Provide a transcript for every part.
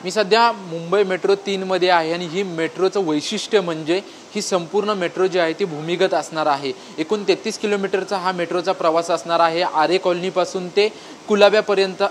मी सध्या मुंबई मेट्रो 3 मध्ये आहे आणि ही मेट्रोचं वैशिष्ट्य म्हणजे ही संपूर्ण मेट्रो जी आहे ती भूमिगत असणार आहे। एकूण 33 किलोमीटरचा हा मेट्रोचा प्रवास असणार आहे। आरे कॉलनी पासून ते कुलाब्यापर्यंत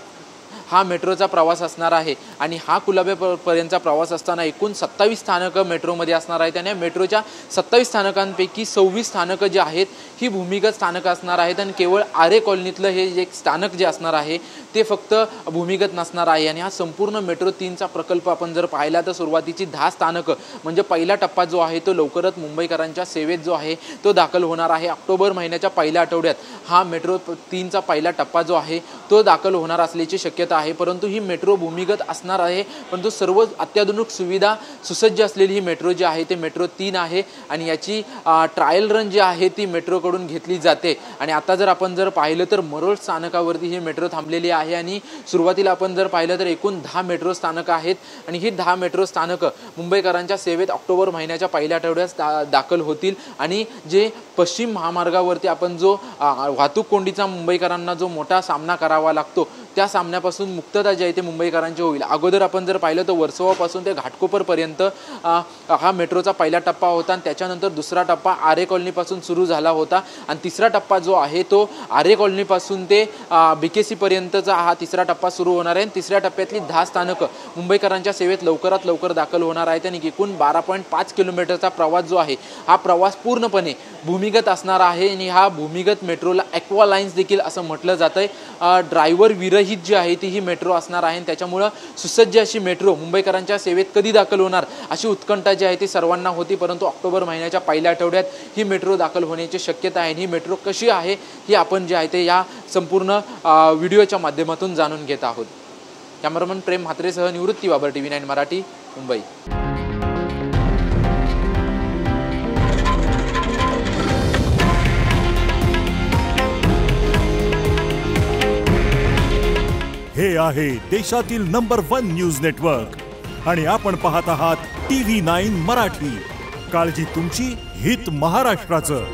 हा मेट्रोचा प्रवास असणार आहे आणि हा कुलाब्यापर्यंतचा प्रवास असताना एकूण 27 स्थानक मेट्रोमध्ये असणार आहेत आणि मेट्रोच्या 27 स्थानकांपैकी 26 स्थानक जे आहेत ही भूमिगत स्थानक असणार आहेत आणि केवळ आरे कॉलनीतलं हे एक स्थानक जे असणार आहे ते फक्त भूमिगत नसणार आहे। आणि हा संपूर्ण मेट्रो 3 चा प्रकल्प आपण जर पाहिला तर सुरुवातीची 10 स्थानक म्हणजे पहिला टप्पा जो आहे तो लवकरच मुंबईकरांच्या सेवेत जो आहे तो दाखल होणार आहे। ऑक्टोबर महिन्याच्या पहिल्या आठवड्यात हा मेट्रो 3 चा पहिला टप्पा जो आहे तो दाखल होणार असल्याची शक्यता आहे। परंतु ही मेट्रो भूमिगत असणार आहे परंतु सर्व अत्याधुनिक सुविधा सुसज्ज असलेली ही मेट्रो जी आहे ते मेट्रो 3 आहे आणि याची ट्रायल रन जी आहे ती मेट्रो कडून घेतली जाते। आणि आता जर आपण जर पाहिलं तर मरोळ स्थानकावरती ही मेट्रो थांबलेली आहे आणि सुरुवातीला आपण जर पाहिलं तर एकूण 10 मेट्रो स्थानक आहेत आणि ही 10 मेट्रो स्थानक मुंबईकरांच्या सेवेत ऑक्टोबर महिन्याच्या पहिल्या आठवड्यात दाखल होतील। आणि जे पश्चिम महामार्गावरती आपण जो वाहतूक कोंडीचा मुंबईकरांना जो मोठा सामना करावा लागतो त्या सामन्यापासून मुक्तता जी आहे ते मुंबईकरांची होईल। अगोदर आपण जर पाहिलं तर वर्सोवापासून ते घाटकोपर पर्यंत हा मेट्रोचा पहिला टप्पा होता आणि त्याच्यानंतर दुसरा टप्पा आरे कॉलनी पासून सुरू झाला होता आणि तिसरा टप्पा जो आहे तो आरे कॉलनी पासून ते बीकेसी पर्यंतचा हा तिसरा टप्पा सुरू होणार आहे। तिसऱ्या टप्प्यातली 10 स्थानक मुंबईकरांच्या सेवेत लवकरात लवकर दाखल होणार आहेत आणि एकूण 12.5 किलोमीटरचा प्रवास जो आहे हा प्रवास पूर्णपणे भूमिगत असणार आहे आणि हा भूमिगत मेट्रोला ॲक्वा लाईन्स देखील असं म्हटलं जातंय। ड्रायव्हर विरहित जी आहे ती ही मेट्रो असणार आहे आणि त्याच्यामुळे सुसज्ज अशी मेट्रो मुंबईकरांच्या सेवेत कधी दाखल होणार अशी उत्कंठा जी आहे ती सर्वांना होती। परंतु ऑक्टोबर महिन्याच्या पहिल्या आठवड्यात ही मेट्रो दाखल होण्याची शक्यता आहे। ही मेट्रो कशी आहे ही आपण जे आहे ते या संपूर्ण व्हिडिओच्या माध्यमातून जाणून घेत आहोत। कॅमेरामन प्रेम म्हात्रेसह निवृत्ती बाबर, TV9 मराठी, मुंबई। हे आहे देशातील नंबर 1 न्यूज नेटवर्क आणि आपण पाहत आहात TV9 मराठी। काळजी तुमची, हित महाराष्ट्राचं।